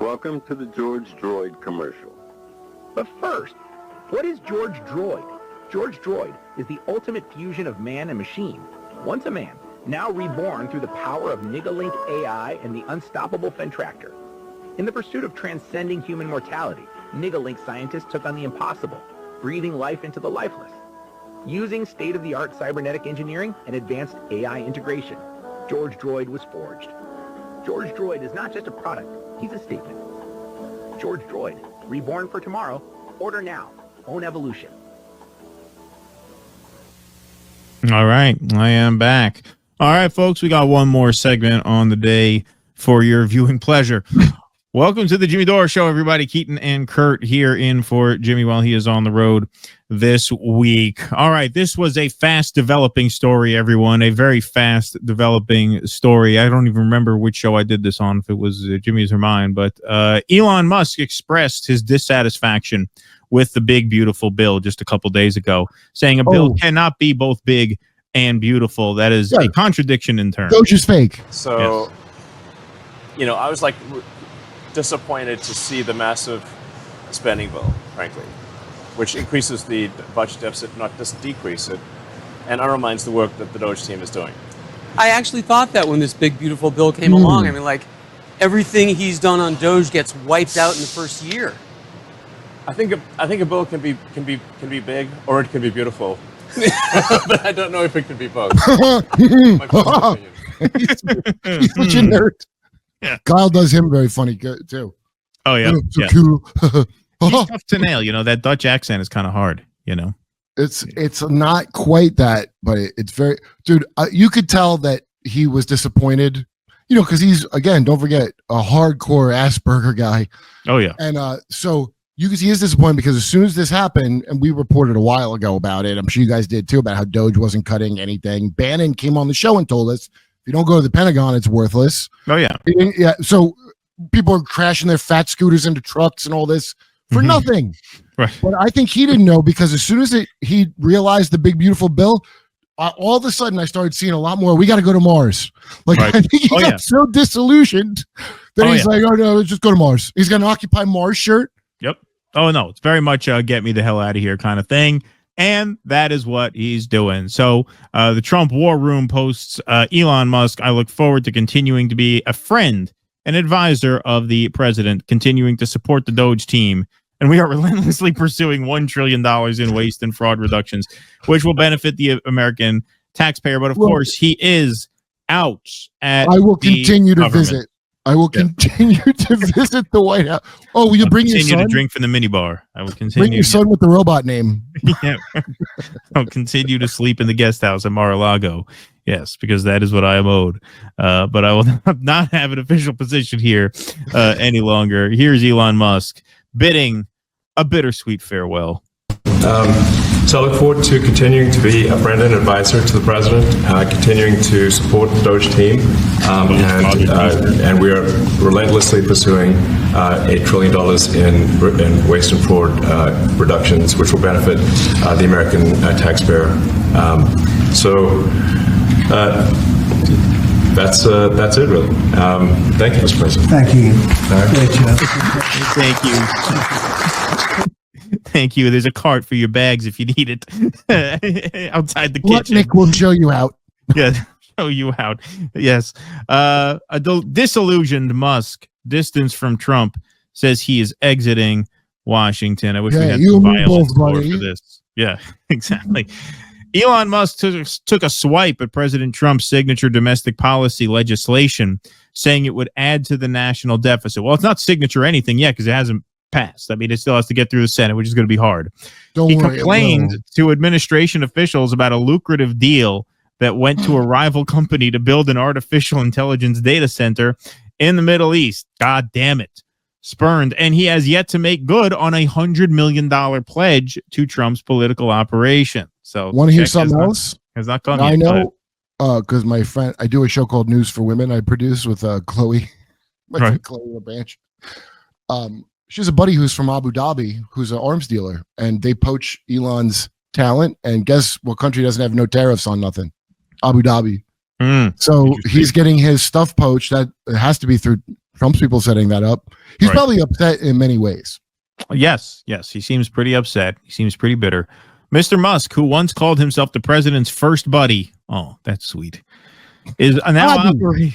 Welcome to the George Droid commercial. But first, what is George Droid? George Droid is the ultimate fusion of man and machine. Once a man, now reborn through the power of Nigalink AI and the unstoppable Fentractor. In the pursuit of transcending human mortality, Nigalink scientists took on the impossible, breathing life into the lifeless. Using state-of-the-art cybernetic engineering and advanced AI integration, George Droid was forged. George Droid is not just a product, he's a statement. George Droid, reborn for tomorrow. Order now. Own evolution. All right, I am back. All right, folks, we got one more segment on the day for your viewing pleasure. Welcome to the Jimmy Dore Show, everybody. Keaton and Kurt here in for Jimmy while he is on the road this week. All right, this was a fast developing story, everyone. A very fast developing story. I don't even remember which show I did this on, if it was Jimmy's or mine, but Elon Musk expressed his dissatisfaction with the big, beautiful bill just a couple days ago, saying a bill cannot be both big and beautiful. That is a contradiction in terms. Doge is fake. So, you know, I was like disappointed to see the massive spending bill, frankly, which increases the budget deficit, not just decrease it, and undermines the work that the Doge team is doing. I actually thought that when this big, beautiful bill came along. I mean, like, everything he's done on Doge gets wiped out in the first year. I think a bill can be big or it can be beautiful, but I don't know if it can be both. My personal opinion. He's such a nerd. Yeah. Kyle does him very funny too. Oh yeah, so cool. He's tough to nail. You know, that Dutch accent is kind of hard. You know, it's not quite that, but it's very, dude. You could tell that he was disappointed. You know, because he's, again, don't forget, a hardcore Asperger guy. Oh yeah, and so you can see he is disappointed because as soon as this happened, and we reported a while ago about it, I'm sure you guys did too, about how Doge wasn't cutting anything. Bannon came on the show and told us, if you don't go to the Pentagon, it's worthless. Oh yeah, yeah. So people are crashing their fat scooters into trucks and all this for nothing. Right. But I think he didn't know, because as soon as he realized the big beautiful bill, all of a sudden I started seeing a lot more. We got to go to Mars. Like I think he got so disillusioned that he's like, oh no, let's just go to Mars. He's got an Occupy Mars shirt. Yep. Oh no, it's very much get me the hell out of here kind of thing. And that is what he's doing. So the Trump War Room posts, Elon Musk, I look forward to continuing to be a friend and advisor of the president, continuing to support the Doge team. And we are relentlessly pursuing $1 trillion in waste and fraud reductions, which will benefit the American taxpayer. But of course, he is out at I will continue to visit. I will continue to visit the White House. Oh, will you bring your son? Continue to drink from the minibar. I will continue. Bring your son with the robot name. Yeah. I'll continue to sleep in the guest house at Mar-a-Lago. Yes, because that is what I am owed. But I will not have an official position here any longer. Here's Elon Musk bidding a bittersweet farewell. So I look forward to continuing to be a friend and advisor to the president, continuing to support the Doge team, and we are relentlessly pursuing $8 trillion in waste and fraud reductions, which will benefit the American taxpayer. That's it, really. Thank you, Mr. President. Thank you. Great job. Thank you. Thank you. There's a cart for your bags if you need it outside the kitchen. Nick will show you out. Yeah, show you out. Yes. A disillusioned Musk, distance from Trump, says he is exiting Washington. I wish we had some violence for this. Yeah, exactly. Elon Musk took a swipe at President Trump's signature domestic policy legislation, saying it would add to the national deficit. Well, it's not signature anything yet because it hasn't passed. I mean, it still has to get through the Senate, which is going to be hard. He complained to administration officials about a lucrative deal that went to a rival company to build an artificial intelligence data center in the Middle East. God damn it. Spurned. And he has yet to make good on a $100 million pledge to Trump's political operation. So, want to hear something else? Has not come I yet, know, because my friend, I do a show called News for Women. I produce with Chloe, Chloe LaBranch. She has a buddy who's from Abu Dhabi, who's an arms dealer, and they poach Elon's talent. And guess what country doesn't have no tariffs on nothing? Abu Dhabi. So he's getting his stuff poached. That has to be through Trump's people setting that up. He's Right. probably upset in many ways. Yes, he seems pretty upset. He seems pretty bitter. Mr. Musk, who once called himself the president's first buddy, oh, that's sweet, is now operating.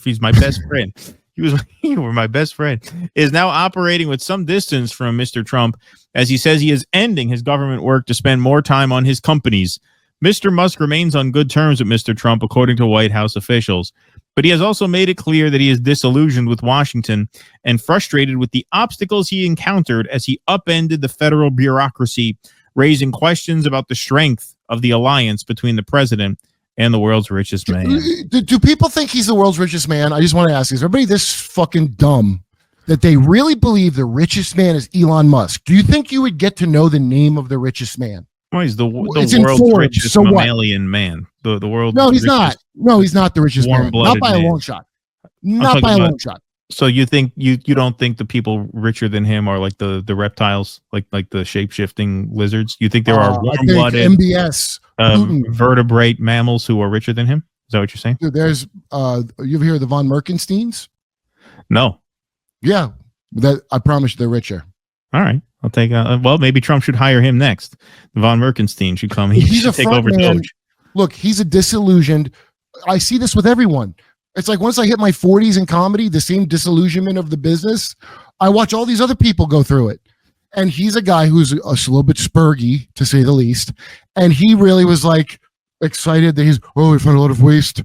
He's my best friend. You were my best friend. Is now operating with some distance from Mr. Trump, as he says he is ending his government work to spend more time on his companies. Mr. Musk remains on good terms with Mr. Trump, according to White House officials. But he has also made it clear that he is disillusioned with Washington and frustrated with the obstacles he encountered as he upended the federal bureaucracy, raising questions about the strength of the alliance between the president and the world's richest man. Do people think he's the world's richest man? I just want to ask, is everybody this fucking dumb that they really believe the richest man is Elon Musk? Do you think you would get to know the name of the richest man? Well, he's the world's Forbes, richest so mammalian man. The world's No, he's not. No, he's not the richest man. Not by a long shot. Not by a long shot. So you think you don't think the people richer than him are like the reptiles, like the shape-shifting lizards? You think there are warm-blooded MBS vertebrate mammals who are richer than him? Is that what you're saying? Dude, there's you ever hear of the von Merkensteins? No. Yeah, that I promise you they're richer. All right, I'll take. Well, maybe Trump should hire him next. Von Merkenstein should come. He's should a take front over man. Doge. Look, he's a disillusioned. I see this with everyone. It's like once I hit my 40s in comedy, the same disillusionment of the business, I watch all these other people go through it. And he's a guy who's a little bit spurgy, to say the least. And he really was like excited that we found a lot of waste.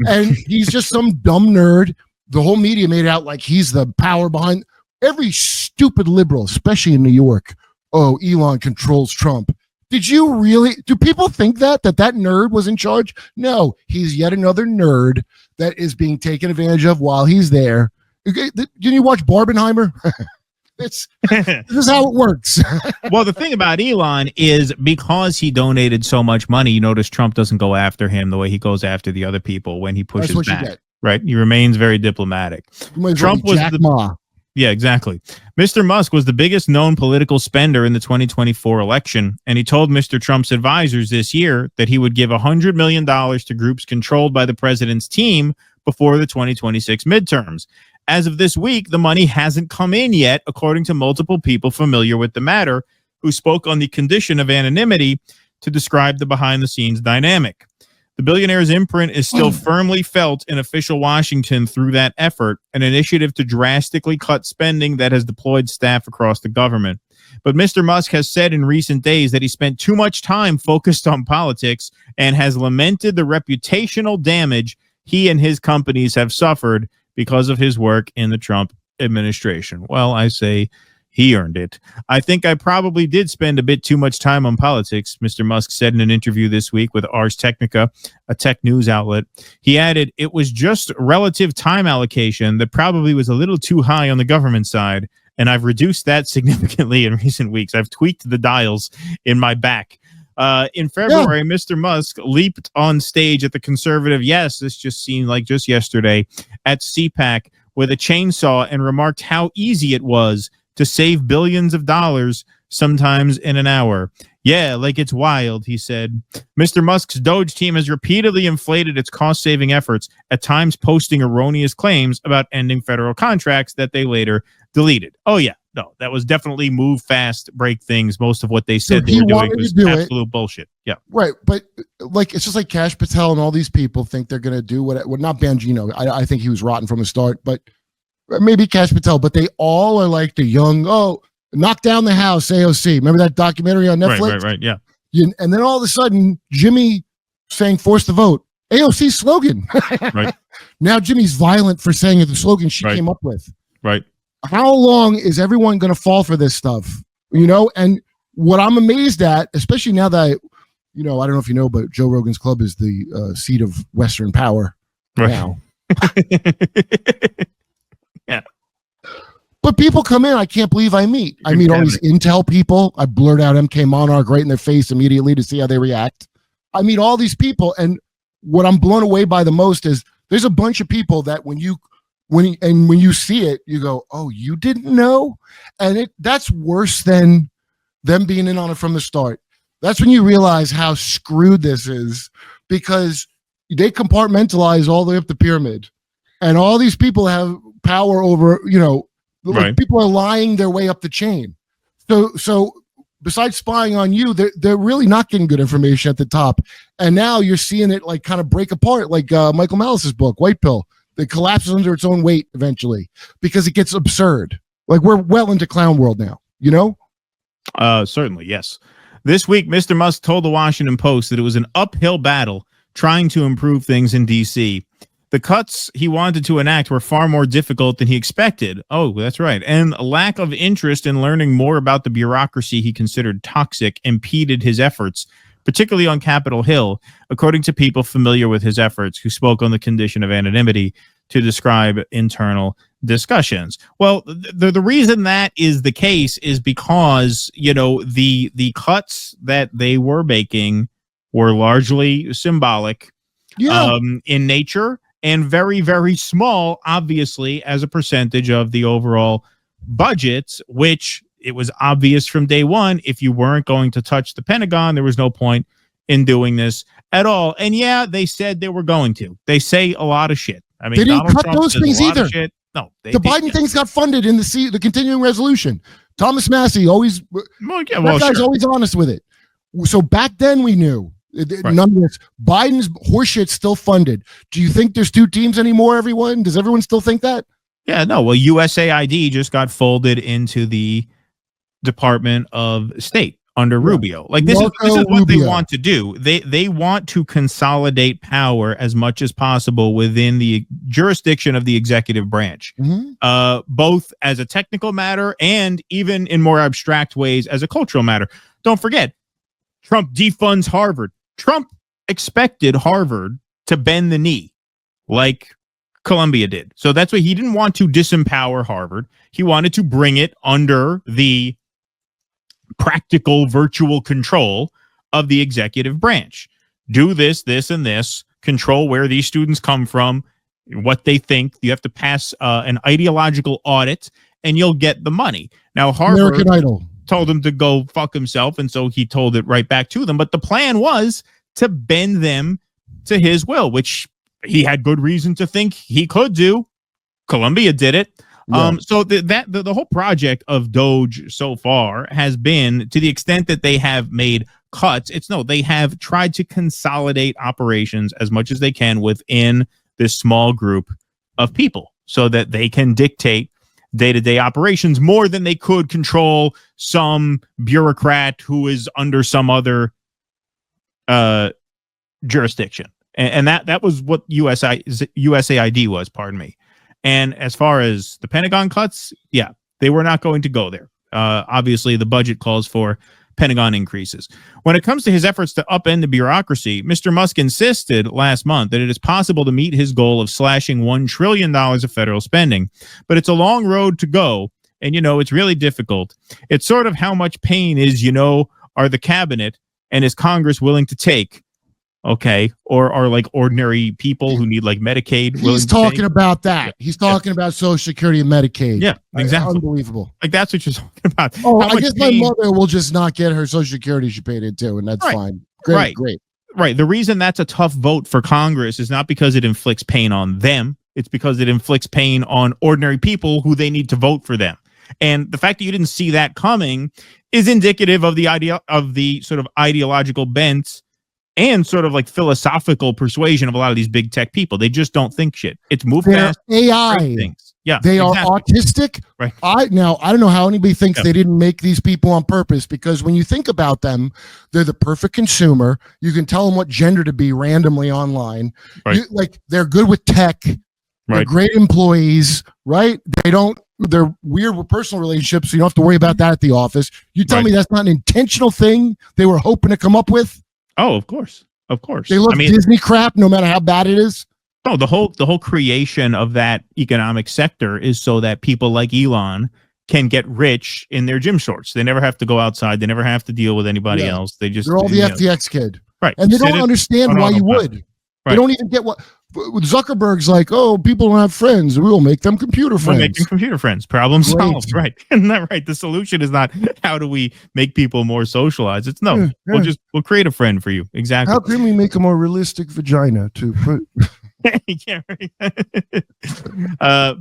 And he's just some dumb nerd. The whole media made it out like he's the power behind every stupid liberal, especially in New York. Oh, Elon controls Trump. Do people think that nerd was in charge? No, he's yet another nerd that is being taken advantage of while he's there. Didn't you watch Barbenheimer? This is how it works. Well, the thing about Elon is because he donated so much money, you notice Trump doesn't go after him the way he goes after the other people when he pushes back. Right? He remains very diplomatic. Trump was Jack Ma. Yeah, exactly. Mr. Musk was the biggest known political spender in the 2024 election, and he told Mr. Trump's advisors this year that he would give $100 million to groups controlled by the president's team before the 2026 midterms. As of this week, the money hasn't come in yet, according to multiple people familiar with the matter, who spoke on the condition of anonymity to describe the behind-the-scenes dynamic. The billionaire's imprint is still firmly felt in official Washington through that effort, an initiative to drastically cut spending that has deployed staff across the government. But Mr. Musk has said in recent days that he spent too much time focused on politics and has lamented the reputational damage he and his companies have suffered because of his work in the Trump administration. Well, I say he earned it. I think I probably did spend a bit too much time on politics, Mr. Musk said in an interview this week with Ars Technica, a tech news outlet. He added, it was just relative time allocation that probably was a little too high on the government side, and I've reduced that significantly in recent weeks. I've tweaked the dials in my back. In February, Mr. Musk leaped on stage at the conservative, this just seemed like just yesterday, at CPAC with a chainsaw and remarked how easy it was to save billions of dollars, sometimes in an hour. Yeah, like it's wild, he said. Mr. Musk's Doge team has repeatedly inflated its cost-saving efforts, at times posting erroneous claims about ending federal contracts that they later deleted. Oh, yeah. No, that was definitely move fast, break things. Most of what they said they were doing was absolute bullshit. Yeah. Right. But like, it's just like Cash Patel and all these people think they're going to do what, not Bangino. I think he was rotten from the start, but maybe Cash Patel, but they all are like the young, knock down the house, AOC. Remember that documentary on Netflix? Right. Yeah. And then all of a sudden, Jimmy saying force the vote. AOC's slogan. Right. Now Jimmy's violent for saying the slogan she came up with. Right. How long is everyone going to fall for this stuff? And what I'm amazed at, especially now that I don't know if you know, but Joe Rogan's Club is the seat of Western power now. Yeah. But people come in, I can't believe I meet all these Intel people. I blurt out MK Monarch right in their face immediately to see how they react. I meet all these people, and what I'm blown away by the most is there's a bunch of people that when you see it, you go, oh, you didn't know? And that's worse than them being in on it from the start. That's when you realize how screwed this is, because they compartmentalize all the way up the pyramid. and all these people have power over, like people are lying their way up the chain. So besides spying on you, they're really not getting good information at the top. And now you're seeing it like kind of break apart, like Michael Malice's book, White Pill. It collapses under its own weight eventually because it gets absurd. Like we're well into clown world now, Certainly, yes. This week, Mr. Musk told the Washington Post that it was an uphill battle trying to improve things in D.C. The cuts he wanted to enact were far more difficult than he expected. Oh, that's right. And a lack of interest in learning more about the bureaucracy he considered toxic impeded his efforts, particularly on Capitol Hill, according to people familiar with his efforts who spoke on the condition of anonymity to describe internal discussions. Well, the reason that is the case is because, the cuts that they were making were largely symbolic in nature and very, very small, obviously, as a percentage of the overall budget, which it was obvious from day one, if you weren't going to touch the Pentagon, there was no point in doing this at all. And yeah, they said they were going to. They say a lot of shit. I mean, they didn't Donald cut Trump those things either. No, the Biden things got funded in the continuing resolution. Thomas Massey always, guy's always honest with it. So back then we knew none of this. Biden's horseshit's still funded. Do you think there's two teams anymore, everyone? Does everyone still think that? Yeah, no. Well, USAID just got folded into the Department of State under Rubio. Like this is what they want to do. They want to consolidate power as much as possible within the jurisdiction of the executive branch, both as a technical matter and even in more abstract ways as a cultural matter. Don't forget, Trump defunds Harvard. Trump expected Harvard to bend the knee like Columbia did. So that's why he didn't want to disempower Harvard. He wanted to bring it under the practical virtual control of the executive branch. Do this, this, and this. Control where these students come from, what they think. You have to pass an ideological audit, and you'll get the money. Now, Harvard American Idol told him to go fuck himself, and so he told it right back to them. But the plan was to bend them to his will, which he had good reason to think he could do. Columbia did it. So the whole project of Doge so far has been, to the extent that they have made cuts, they have tried to consolidate operations as much as they can within this small group of people so that they can dictate day-to-day operations more than they could control some bureaucrat who is under some other jurisdiction. And that was what USAID was, pardon me. And as far as the Pentagon cuts, yeah, they were not going to go there. Obviously, the budget calls for Pentagon increases. When it comes to his efforts to upend the bureaucracy, Mr. Musk insisted last month that it is possible to meet his goal of slashing $1 trillion of federal spending. But it's a long road to go, and, it's really difficult. It's sort of how much pain are the cabinet and is Congress willing to take? Okay, or are like ordinary people who need like Medicaid. He's talking about that. He's talking about Social Security and Medicaid. Yeah, exactly. Unbelievable. Like that's what you're talking about. Oh, I guess my mother will just not get her Social Security she paid into, and that's fine. Great. Right. The reason that's a tough vote for Congress is not because it inflicts pain on them. It's because it inflicts pain on ordinary people who they need to vote for them. And the fact that you didn't see that coming is indicative of the sort of ideological bent and sort of like philosophical persuasion of a lot of these big tech people. They just don't think shit. It's move fast. AI things. Yeah, they are autistic. Right. I don't know how anybody thinks they didn't make these people on purpose, because when you think about them, they're the perfect consumer. You can tell them what gender to be randomly online. Right. They're good with tech. They're great employees, right? They're weird with personal relationships, so you don't have to worry about that at the office. You tell me that's not an intentional thing they were hoping to come up with? Oh, of course. They look Disney crap, no matter how bad it is. No, the whole creation of that economic sector is so that people like Elon can get rich in their gym shorts. They never have to go outside. They never have to deal with anybody else. They're all the FTX kid. Right. And they don't understand why you would. Right. They don't even get what Zuckerberg's like, oh, people don't have friends. We'll make them computer friends. We'll make them computer friends. Problem solved. Right. Isn't that right? The solution is not how do we make people more socialized. It's we'll create a friend for you. Exactly. How can we make a more realistic vagina to put? Yeah, right.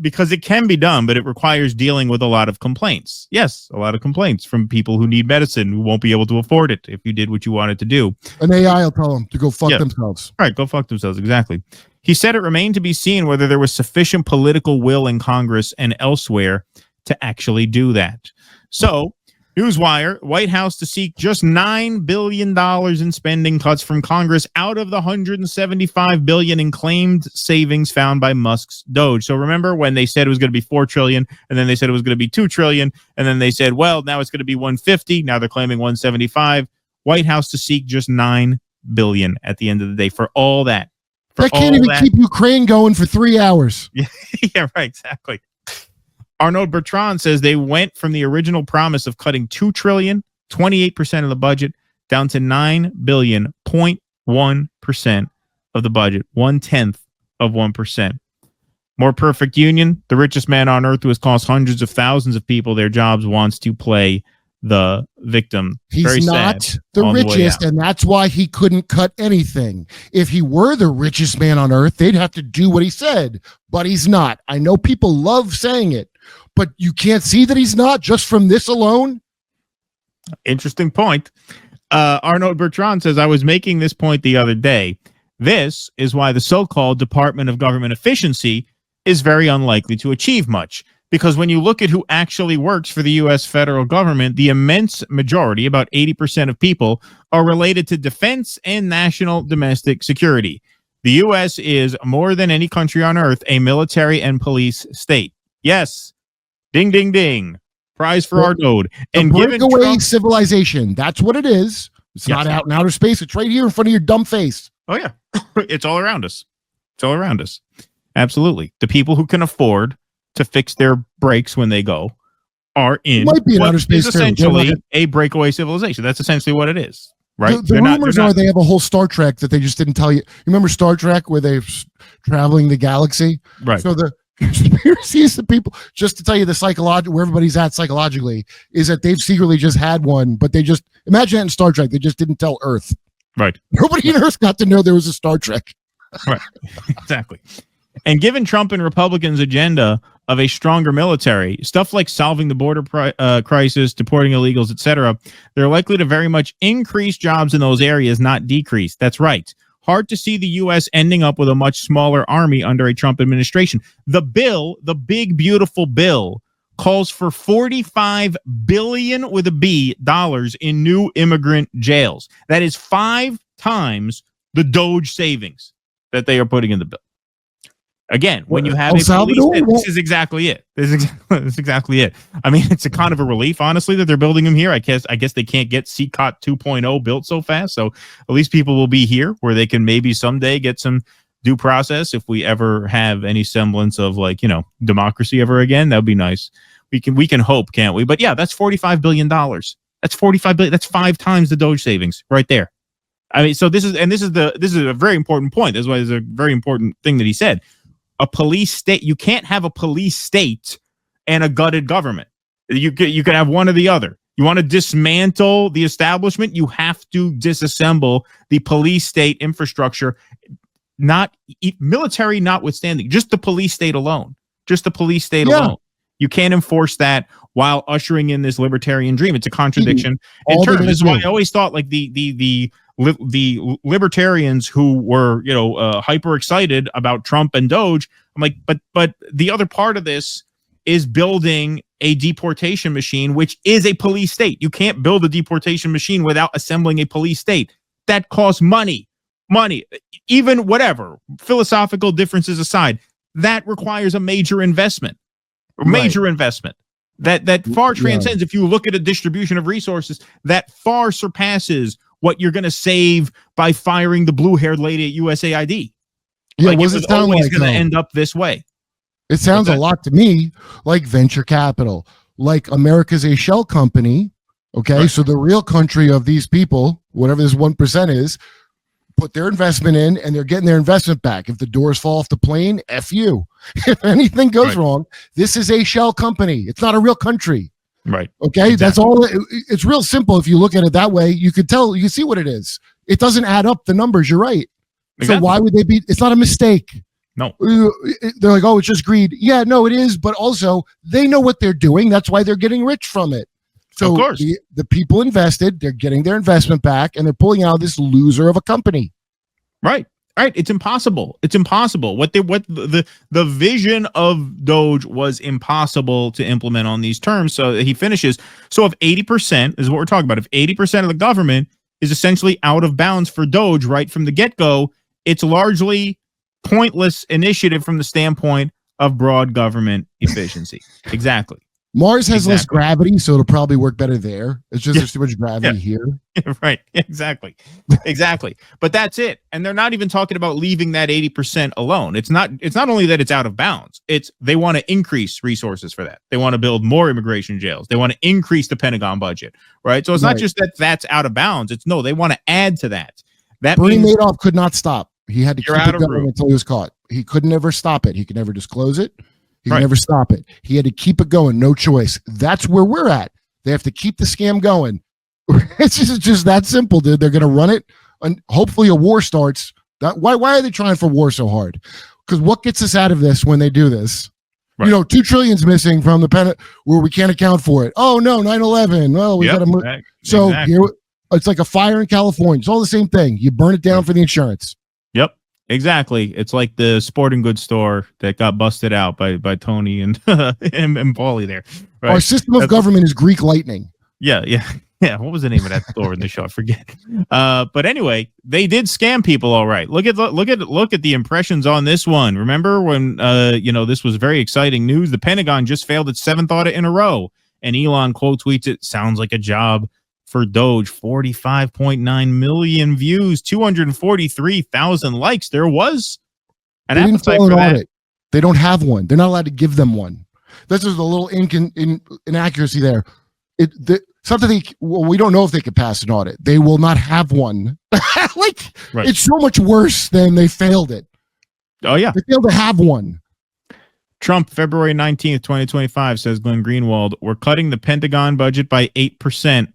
Because it can be done, but it requires dealing with a lot of complaints. Yes, a lot of complaints from people who need medicine who won't be able to afford it if you did what you wanted to do. An AI will tell them to go fuck themselves. Right, go fuck themselves, exactly. He said it remained to be seen whether there was sufficient political will in Congress and elsewhere to actually do that. So, Newswire, White House to seek just $9 billion in spending cuts from Congress out of the $175 billion in claimed savings found by Musk's Doge. So remember when they said it was going to be $4 trillion, and then they said it was going to be $2 trillion, and then they said, well, now it's going to be $150. Now they're claiming $175. White House to seek just $9 billion at the end of the day for all that. That can't even keep Ukraine going for 3 hours. Yeah, right, exactly. Arnaud Bertrand says they went from the original promise of cutting $2 trillion, 28% of the budget, down to $9 billion, 0.1% of the budget, 0.1%. More perfect union. The richest man on earth who has cost hundreds of thousands of people their jobs wants to play the victim. He's not the richest, and that's why he couldn't cut anything. If he were the richest man on earth, they'd have to do what he said, but he's not. I know people love saying it, but you can't see that he's not just from this alone. Interesting point. Arnaud Bertrand says, I was making this point the other day. This is why the so-called Department of Government Efficiency is very unlikely to achieve much. Because when you look at who actually works for the U.S. federal government, the immense majority, about 80% of people, are related to defense and national domestic security. The U.S. is, more than any country on earth, a military and police state. Yes. Ding, ding, ding. Prize for Arnaud. And breakaway civilization. That's what it is. It's not out in outer space. It's right here in front of your dumb face. Oh, yeah. It's all around us. It's all around us. Absolutely. The people who can afford to fix their brakes when they go are in might be what outer space is essentially a breakaway civilization. That's essentially what it is, right? The rumors are they have a whole Star Trek that they just didn't tell you. You remember Star Trek where they're traveling the galaxy? Right. So the conspiracies of people, just to tell you the psychological, where everybody's at psychologically, is that they've secretly just had one, but they just, imagine that in Star Trek, they just didn't tell Earth. Right. Nobody on Earth got to know there was a Star Trek. Right. Exactly. And given Trump and Republicans' agenda of a stronger military, stuff like solving the border crisis, deporting illegals, etc., they're likely to very much increase jobs in those areas, not decrease. That's right. Hard to see the U.S. ending up with a much smaller army under a Trump administration. The bill, the big, beautiful bill, calls for $45 billion with a B dollars in new immigrant jails. That is 5 times the Doge savings that they are putting in the bill. Again, when you have this is exactly it. This is exactly it. I mean, it's a kind of a relief, honestly, that they're building them here. I guess they can't get CCOT 2.0 built so fast. So at least people will be here where they can maybe someday get some due process if we ever have any semblance of, like, you know, democracy ever again. That would be nice. We can hope, can't we? But yeah, that's $45 billion. That's $45 billion. That's 5 times the Doge savings right there. I mean, so this is a very important point. That's why it's a very important thing that he said. A police state, you can't have a police state and a gutted government. You can have one or the other. You want to dismantle the establishment, you have to disassemble the police state infrastructure, not military notwithstanding, just the police state alone. Just the police state alone. You can't enforce that while ushering in this libertarian dream. It's a contradiction in terms. This is why I always thought, like, the libertarians who were, you know, hyper excited about Trump and Doge. I'm like, but the other part of this is building a deportation machine, which is a police state. You can't build a deportation machine without assembling a police state. That costs money, even whatever philosophical differences aside, that requires a major investment, investment. That far transcends, if you look at a distribution of resources, that far surpasses what you're going to save by firing the blue-haired lady at USAID. Yeah, like, was it sound like going to end up this way? It sounds a lot to me like venture capital, like America's a shell company. Okay, right. So the real country of these people, whatever this 1% is, put their investment in, and they're getting their investment back. If the doors fall off the plane, F you. If anything goes wrong, this is a shell company. It's not a real country. Right. Okay. Exactly. That's all. It's real simple. If you look at it that way, you could tell, you can see what it is. It doesn't add up the numbers. You're right. Exactly. So why would they be? It's not a mistake. No. They're like, oh, it's just greed. Yeah, no, it is. But also, they know what they're doing. That's why they're getting rich from it. So of course. The people invested, they're getting their investment back, and they're pulling out this loser of a company. Right. Right. It's impossible. It's impossible. What the vision of Doge was impossible to implement on these terms. So he finishes. So if 80% is what we're talking about, if 80% of the government is essentially out of bounds for Doge right from the get-go, it's largely pointless initiative from the standpoint of broad government efficiency. Exactly. Mars has less gravity, so it'll probably work better there. It's just there's too much gravity here. Right. Exactly. Exactly. But that's it. And they're not even talking about leaving that 80% alone. It's not only that it's out of bounds. It's they want to increase resources for that. They want to build more immigration jails. They want to increase the Pentagon budget. Right. So it's not just that that's out of bounds. It's no, they want to add to that. That Bernie means Madoff could not stop. He had to keep it going until he was caught. He could never stop it. He could never disclose it. He could never stop it. He had to keep it going. No choice. That's where we're at. They have to keep the scam going. It's just that simple, dude. They're going to run it, and hopefully a war starts. Why are they trying for war so hard? Because what gets us out of this when they do this? Right. $2 trillion's missing from the pen where we can't account for it. Oh no, 9/11. Well, we got to move. So here, it's like a fire in California. It's all the same thing. You burn it down for the insurance. Yep. Exactly. It's like the sporting goods store that got busted out by Tony and and Paulie there. Right? Our system of government is Greek lightning. Yeah. What was the name of that store in the show? I forget. But anyway, they did scam people. All right. Look at the impressions on this one. Remember when this was very exciting news? The Pentagon just failed its 7th audit in a row, and Elon quote tweets it. Sounds like a job for Doge. 45.9 million views, 243,000 likes. There was an appetite for that. They don't have one. They're not allowed to give them one. This is a little inaccuracy there. We don't know if they could pass an audit. They will not have one. It's so much worse than they failed it. Oh yeah, they failed to have one. Trump, February 19th, 2025, says Glenn Greenwald, we're cutting the Pentagon budget by 8%.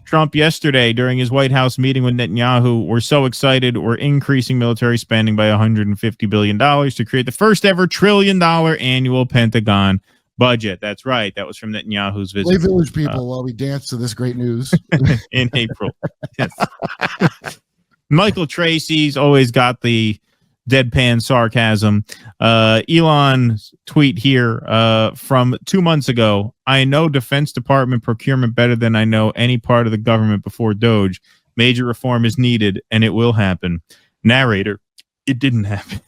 Trump yesterday during his White House meeting with Netanyahu, we're so excited, we're increasing military spending by $150 billion to create the first ever $1 trillion annual Pentagon budget. That's right. That was from Netanyahu's visit. Play Village People while we dance to this great news. In April. Yes. Michael Tracy's always got the deadpan sarcasm. Elon's tweet here from 2 months ago. I know Defense Department procurement better than I know any part of the government before Doge. Major reform is needed, and it will happen. Narrator, it didn't happen.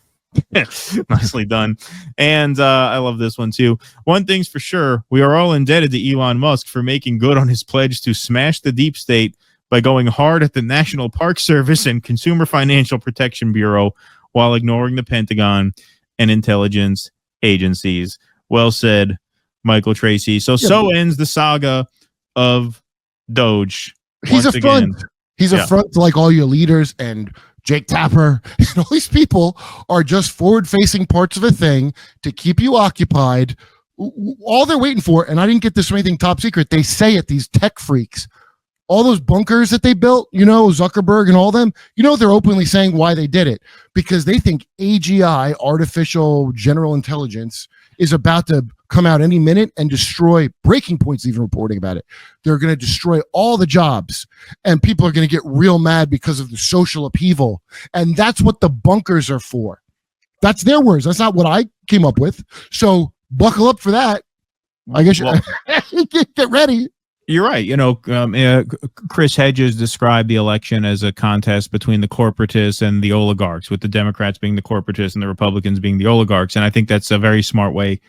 Nicely done. And I love this one too. One thing's for sure, we are all indebted to Elon Musk for making good on his pledge to smash the deep state by going hard at the National Park Service and Consumer Financial Protection Bureau while ignoring the Pentagon and intelligence agencies. Well said, Michael Tracy. So ends the saga of Doge. He's a front. He's a front to like all your leaders, and Jake Tapper and all these people are just forward-facing parts of a thing to keep you occupied. All they're waiting for, and I didn't get this from anything top secret, they say it, these tech freaks, all those bunkers that they built, Zuckerberg and all them, they're openly saying why they did it, because they think AGI, artificial general intelligence, is about to come out any minute and destroy. Breaking Point's even reporting about it. They're going to destroy all the jobs, and people are going to get real mad because of the social upheaval. And that's what the bunkers are for. That's their words. That's not what I came up with. So buckle up for that. I guess get ready. You're right. Chris Hedges described the election as a contest between the corporatists and the oligarchs, with the Democrats being the corporatists and the Republicans being the oligarchs. And I think that's a very smart way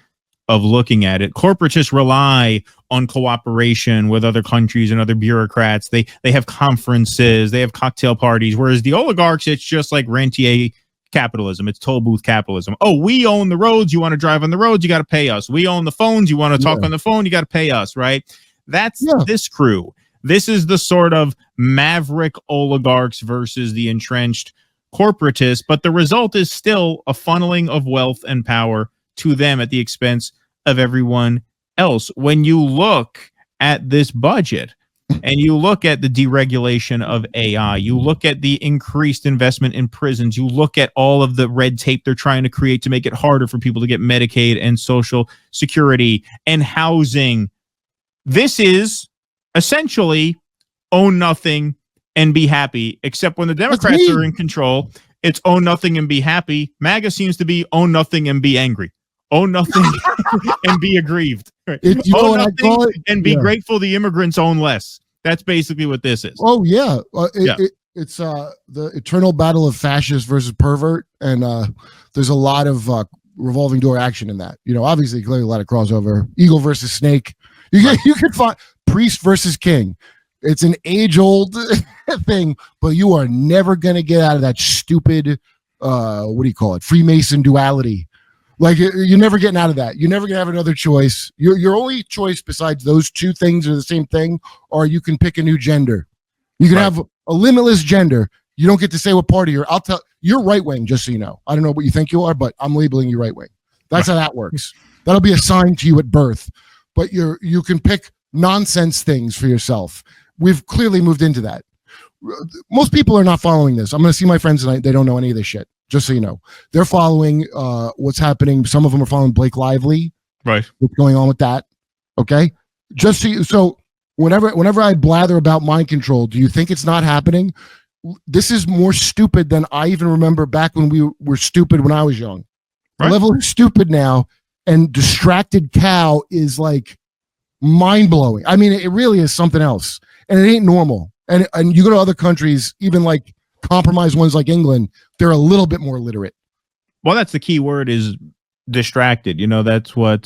of looking at it. Corporatists rely on cooperation with other countries and other bureaucrats. They have conferences, they have cocktail parties, whereas the oligarchs, it's just like rentier capitalism. It's toll booth capitalism. Oh, we own the roads. You want to drive on the roads, you got to pay us. We own the phones. You want to talk on the phone, you got to pay us, right? That's this crew. This is the sort of maverick oligarchs versus the entrenched corporatists, but the result is still a funneling of wealth and power to them at the expense of everyone else. When you look at this budget, and you look at the deregulation of AI, you look at the increased investment in prisons, you look at all of the red tape they're trying to create to make it harder for people to get Medicaid and Social Security and housing. This is essentially own nothing and be happy, except when the Democrats are in control, it's own nothing and be happy. MAGA seems to be own nothing and be angry. Own nothing and be aggrieved. Right? Own nothing and be grateful the immigrants own less. That's basically what this is. Oh, yeah. It's the eternal battle of fascist versus pervert, and there's a lot of revolving door action in that. Obviously, clearly a lot of crossover. Eagle versus snake. You can find priest versus king. It's an age-old thing, but you are never going to get out of that stupid, what do you call it, Freemason duality. Like, you're never getting out of that. You're never going to have another choice. Your only choice besides those two things are the same thing, or you can pick a new gender. You can have a limitless gender. You don't get to say what party you're. You're right-wing, just so you know. I don't know what you think you are, but I'm labeling you right-wing. That's how that works. That'll be assigned to you at birth. But you can pick nonsense things for yourself. We've clearly moved into that. Most people are not following this. I'm going to see my friends tonight. They don't know any of this shit. Just so you know, they're following what's happening. Some of them are following Blake Lively. Right. What's going on with that? Okay. Just so whenever I blather about mind control, do you think it's not happening? This is more stupid than I even remember back when we were stupid when I was young. Right. The level of stupid now and distracted cow is like mind blowing. I mean, it really is something else, and it ain't normal. And you go to other countries, even like compromised ones like England, they're a little bit more literate. Well, that's the key word, is distracted. That's what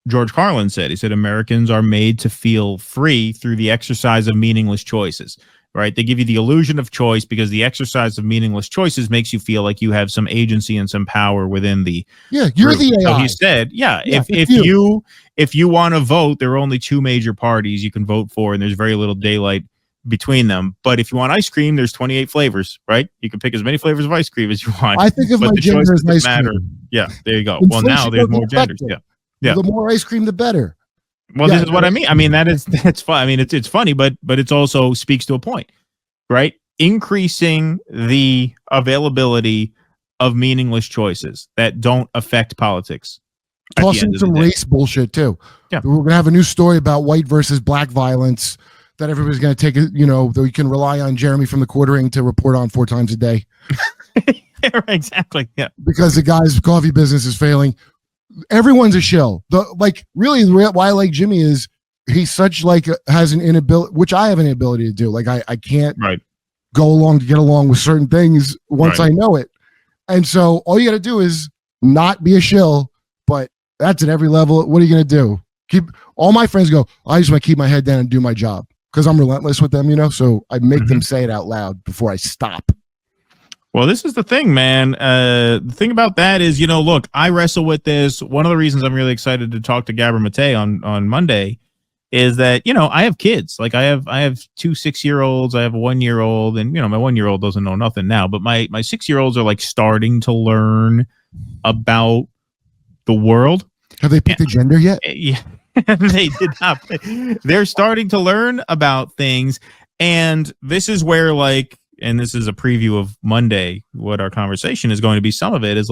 George Carlin said. He said Americans are made to feel free through the exercise of meaningless choices. Right? They give you the illusion of choice because the exercise of meaningless choices makes you feel like you have some agency and some power within the you're group. the AI. So he said, if you want to vote, there are only two major parties you can vote for, and there's very little daylight between them. But if you want ice cream, there's 28 flavors, right? You can pick as many flavors of ice cream as you want. I think of my gender as ice cream. Yeah, there you go. Inflation well, now there's more genders. Yeah. The more ice cream, the better. Well, this is what I mean. I mean, that's fun. I mean, it's funny, but it's also speaks to a point, right? Increasing the availability of meaningless choices that don't affect politics. Tossing some race bullshit too. Yeah, we're gonna have a new story about white versus black violence that everybody's gonna take. That we can rely on Jeremy from the Quartering to report on 4 times a day. Yeah, exactly. Yeah, because the guy's coffee business is failing. Everyone's a shill. Really, why I like Jimmy is he's such has an inability, which I have an ability to do. Like I can't go along to get along with certain things once I know it. And so all you got to do is not be a shill, but that's at every level. What are you going to do? All my friends go, I just want to keep my head down and do my job because I'm relentless with them, so I make them say it out loud before I stop. Well, this is the thing, man. The thing about that is, look, I wrestle with this. One of the reasons I'm really excited to talk to Gabor Mate on Monday is that, I have kids. Like I have 2 6-year-olds. I have a 1-year-old, and, my 1-year-old doesn't know nothing now, but my 6-year-olds are starting to learn about the world. Have they picked a gender yet? Yeah, they did not. They're starting to learn about things. And this is where and this is a preview of Monday, what our conversation is going to be. Some of it is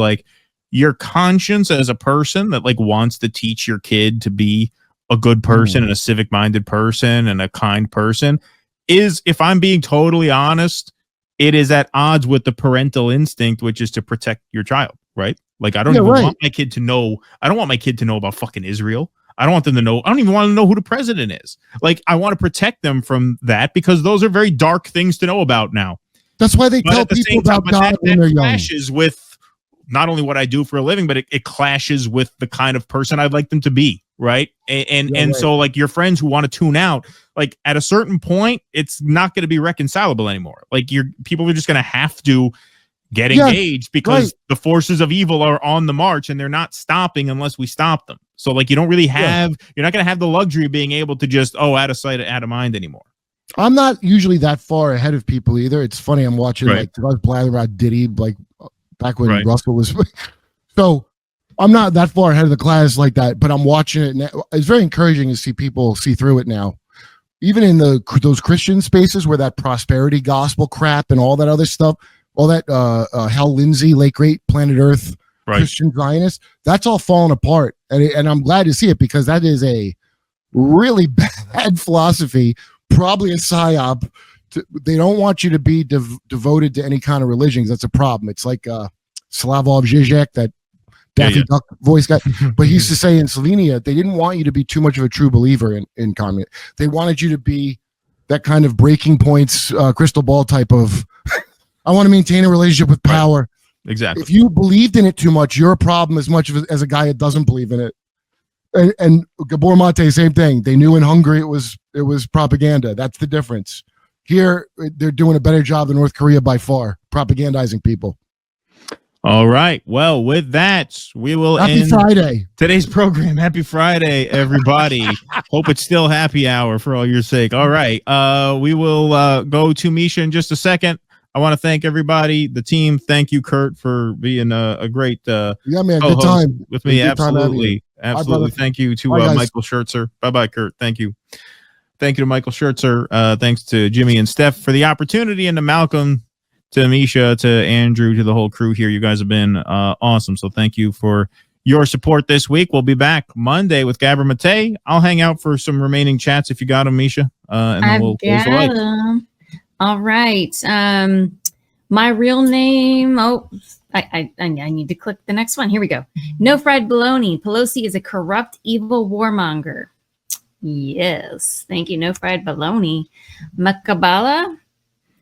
your conscience as a person that wants to teach your kid to be a good person and a civic minded person and a kind person is, if I'm being totally honest, it is at odds with the parental instinct, which is to protect your child. Right. I don't even want my kid to know. I don't want my kid to know about fucking Israel. I don't want them to know. I don't even want to know who the president is. I want to protect them from that because those are very dark things to know about now. That's why they tell people about God when they're young. Clashes with not only what I do for a living, but it clashes with the kind of person I'd like them to be. Right. So your friends who want to tune out, at a certain point, it's not going to be reconcilable anymore. People are just going to have to get engaged because the forces of evil are on the march and they're not stopping unless we stop them. So you don't really have, you're not going to have the luxury of being able to just, out of sight, out of mind anymore. I'm not usually that far ahead of people either. It's funny. I'm watching, I was blathering about Diddy, back when Russell was. So I'm not that far ahead of the class like that, but I'm watching it now. It's very encouraging to see people see through it now. even in those Christian spaces where that prosperity gospel crap and all that other stuff, all that Hal Lindsey, late great Planet Earth Christian Zionist, that's all falling apart. And I'm glad to see it, because that is a really bad philosophy, probably a psyop. They don't want you to be devoted to any kind of religions. That's a problem. It's like Slavoj Žižek, that Daffy Duck voice guy. But he used to say in Slovenia, they didn't want you to be too much of a true believer in communism. They wanted you to be that kind of breaking points, crystal ball type of, I want to maintain a relationship with power. Exactly. If you believed in it too much, you're a problem as much as a guy that doesn't believe in it. And Gabor Mate, same thing. They knew in Hungary it was propaganda. That's the difference. Here, they're doing a better job than North Korea by far, propagandizing people. All right. Well, with that, we will end Friday. Today's program. Happy Friday, everybody. Hope it's still happy hour for all your sake. All right. We will go to Misha in just a second. I want to thank everybody, the team. Thank you, Kurt, for being a great man, good time with me. Absolutely. Bye, thank you to Michael Schertzer. Bye-bye, Kurt. Thank you. Thank you to Michael Schertzer. Thanks to Jimmy and Steph for the opportunity, and to Malcolm, to Misha, to Andrew, to the whole crew here. You guys have been awesome. So thank you for your support this week. We'll be back Monday with Gabor Mate. I'll hang out for some remaining chats if you got them, Misha. And then we'll close the light. All right. My real name. Oh, I need to click the next one. Here we go. No fried bologna. Pelosi is a corrupt, evil warmonger. Yes. Thank you. No fried bologna. Makabala.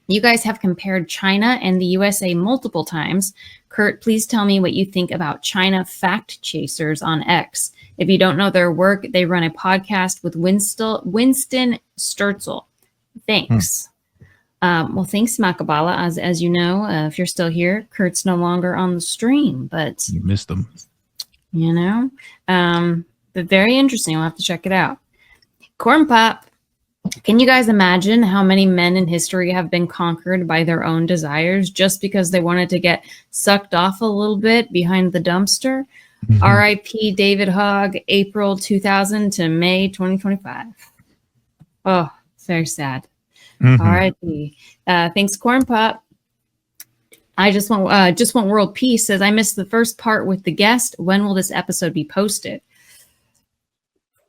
You guys have compared China and the USA multiple times. Kurt, please tell me what you think about China fact chasers on X. If you don't know their work, they run a podcast with Winston Sturzel. Thanks. Well, thanks, Makabala. As you know, if you're still here, Kurt's no longer on the stream, but you missed them. You know, but very interesting. We'll have to check it out. Corn Pop. Can you guys imagine how many men in history have been conquered by their own desires just because they wanted to get sucked off a little bit behind the dumpster? Mm-hmm. R.I.P. David Hogg, April 2000 to May 2025. Oh, very sad. Mm-hmm. R.I.P. Thanks, Corn Pop. I just want world peace. Says I missed the first part with the guest. When will this episode be posted?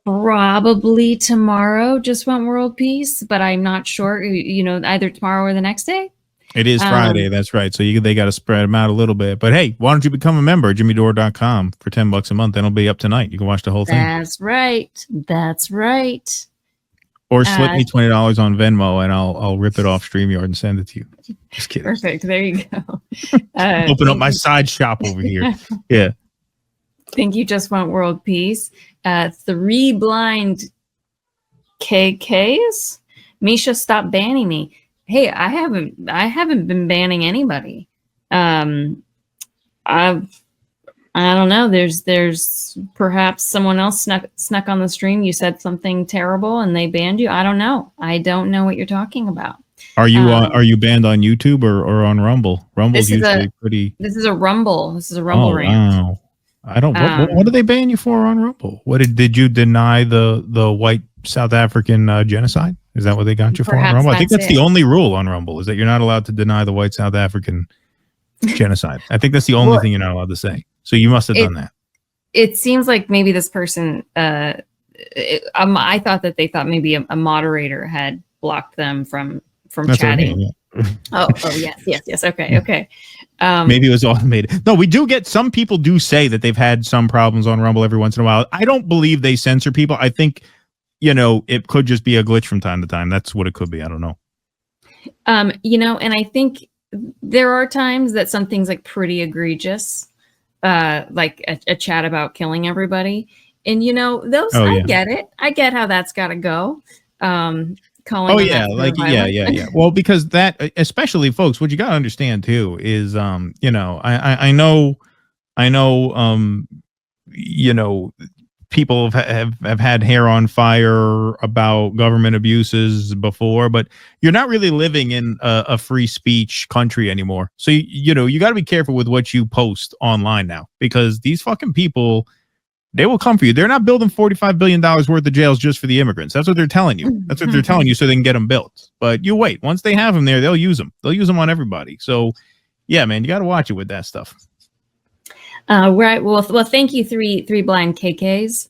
Probably tomorrow. Just want world peace, but I'm not sure. You know, either tomorrow or the next day. It is Friday. That's right. So they got to spread them out a little bit. But hey, why don't you become a member at jimmydore.com for $10 a month? Then it'll be up tonight. You can watch the whole thing. That's right. That's right. Or slip me $20 on Venmo, and I'll rip it off StreamYard and send it to you. Just kidding. Perfect. There you go. Open up my side shop over here. Yeah. Think you just want world peace. 3 blind KKs. Misha, stop banning me. Hey, I haven't been banning anybody. I don't know. There's perhaps someone else snuck on the stream. You said something terrible and they banned you. I don't know. I don't know what you're talking about. Are you banned on YouTube or on Rumble? Rumble's usually pretty. This is a Rumble. This is a Rumble rant. Wow. I don't. What did they ban you for on Rumble? What did you deny the white South African genocide? Is that what they got you for on Rumble? I think that's the only rule on Rumble, is that you're not allowed to deny the white South African genocide. I think that's the only thing you're not allowed to say. So you must have done that. It seems like maybe this person. I thought that they thought maybe a moderator had blocked them from that's chatting. What I mean, yeah. Oh yes. Okay. Maybe it was automated. No, we do get some people do say that they've had some problems on Rumble every once in a while. I don't believe they censor people. I think, it could just be a glitch from time to time. That's what it could be. I don't know. And I think there are times that something's like pretty egregious, like a chat about killing everybody. And I get it. I get how that's got to go. Calling. Yeah. Well, because that, especially folks, what you got to understand too is, I know, people have had hair on fire about government abuses before, but you're not really living in a free speech country anymore. So, you got to be careful with what you post online now, because these fucking people, they will come for you. They're not building $45 billion worth of jails just for the immigrants. That's what they're telling you. That's what they're telling you so they can get them built. But you wait. Once they have them there, they'll use them. They'll use them on everybody. So, yeah, man, you got to watch it with that stuff. Right. Well, thank you, three blind KKs.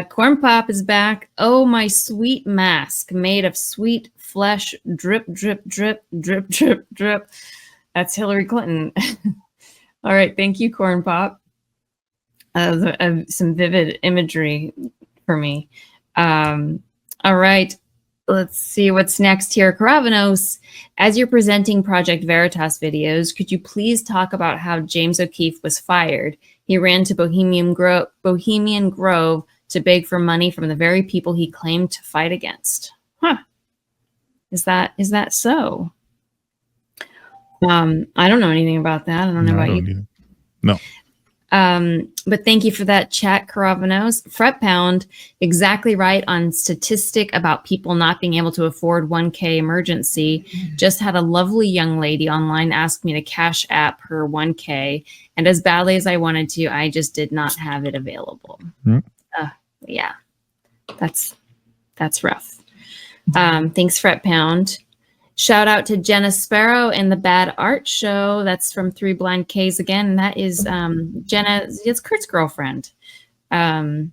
Corn Pop is back. Oh, my sweet mask made of sweet flesh. Drip, drip, drip, drip, drip, drip. That's Hillary Clinton. All right. Thank you, Corn Pop. Some vivid imagery for me. All right. Let's see what's next here. Karavanos, as you're presenting Project Veritas videos, could you please talk about how James O'Keefe was fired? He ran to Bohemian Grove to beg for money from the very people he claimed to fight against. Huh. Is that so? I don't know anything about that. I don't know about you. Either. No. But thank you for that chat, Karavanos. Fret Pound, exactly right on statistic about people not being able to afford 1K emergency. Just had a lovely young lady online ask me to cash app her 1K, and as badly as I wanted to, I just did not have it available. Yeah, that's rough. Thanks, Fret Pound. Shout out to Jenna Sparrow and the Bad Art Show. That's from Three Blind K's again. And that is Jenna, it's Kurt's girlfriend. And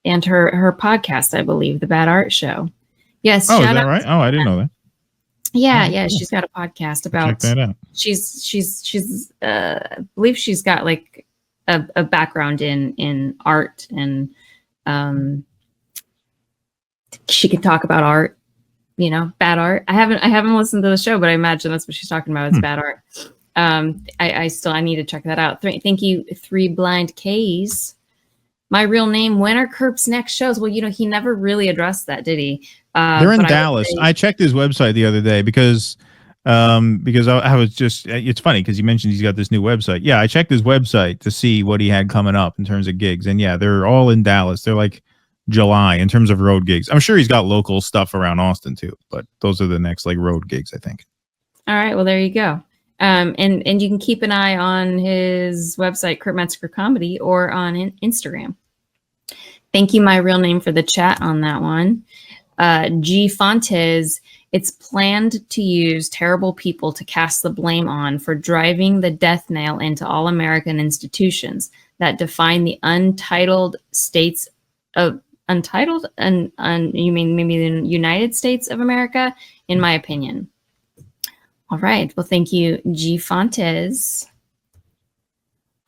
her podcast, I believe, the Bad Art Show. Yes. Oh, is that right? Oh, I didn't know that. Yeah, she's got a podcast about. Check that out. She's I believe she's got like a background in art, and she could talk about art. You know, bad art. I haven't listened to the show, but I imagine that's what she's talking about. It's bad art. I need to check that out. Thank you, Three Blind K's. My real name. When are Kerp's next shows? Well, you know, he never really addressed that, did he? They're in Dallas. I checked his website the other day because I was just. It's funny because you mentioned he's got this new website. Yeah, I checked his website to see what he had coming up in terms of gigs, and yeah, they're all in Dallas. They're like July in terms of road gigs. I'm sure he's got local stuff around Austin too, but those are the next like road gigs, I think. All right, well there you go. And you can keep an eye on his website, Kurt Metzger Comedy, or on Instagram. Thank you, my real name, for the chat on that one. G Fontes, it's planned to use terrible people to cast the blame on for driving the death nail into all American institutions that define the untitled states of untitled and you mean maybe the United States of America, in my opinion. All right. Well, thank you, G Fontes.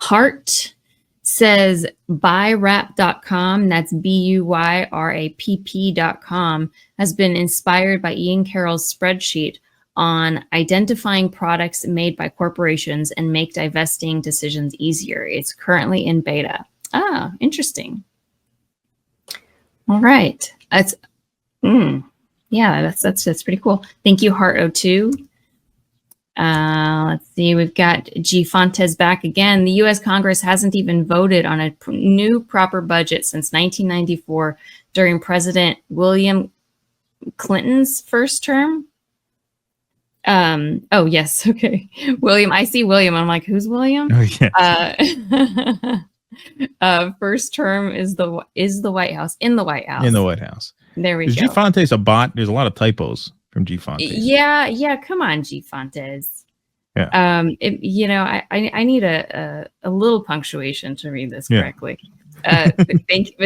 Heart says buyrap.com, that's BUYRAPP.com, has been inspired by Ian Carroll's spreadsheet on identifying products made by corporations and make divesting decisions easier. It's currently in beta. Ah, interesting. All right. That's pretty cool. Thank you, Heart02. Let's see. We've got G Fontes back again. The U.S. Congress hasn't even voted on a new proper budget since 1994 during President William Clinton's first term. Oh yes. Okay. William. I see William. I'm like, who's William? Oh yeah. First term is the White House, in the White House. In the White House. There we go. Is G Fontes a bot? There's a lot of typos from G Fontes. Yeah. Come on, G Fontes. Yeah. I need a little punctuation to read this correctly. But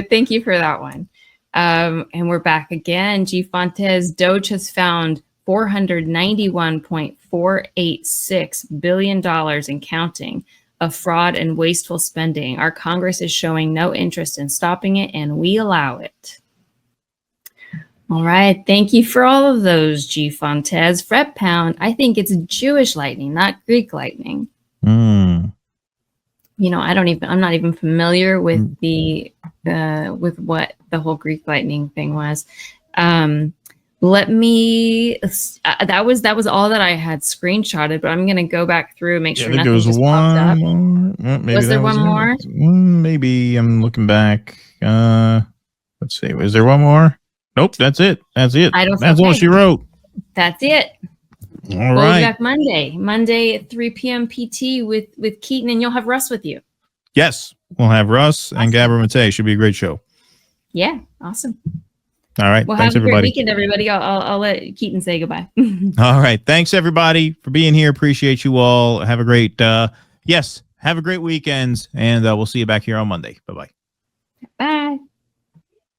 thank you for that one. And we're back again. G Fontes, Doge has found $491.486 billion and counting of fraud and wasteful spending. Our Congress is showing no interest in stopping it, and we allow it. All right. Thank you for all of those, G Fontes. Fret Pound, I think it's Jewish lightning, not Greek lightning. You know, I'm not even familiar with with what the whole Greek lightning thing was. That was all that I had screenshotted, but I'm going to go back through and make sure nothing just popped up. Was there one more? Maybe I'm looking back. Let's see. Was there one more? Nope. That's it. That's all she wrote. That's it. All we'll right. be back Monday at 3 p.m. PT with Keaton, and you'll have Russ with you. Yes, we'll have Russ and Gabor Mate. Should be a great show. Yeah, awesome. All right. Well, Thanks, have a great everybody. weekend, everybody. I'll let Keaton say goodbye. All right. Thanks, everybody, for being here. Appreciate you all. Have a great, have a great weekend, and we'll see you back here on Monday. Bye-bye. Bye.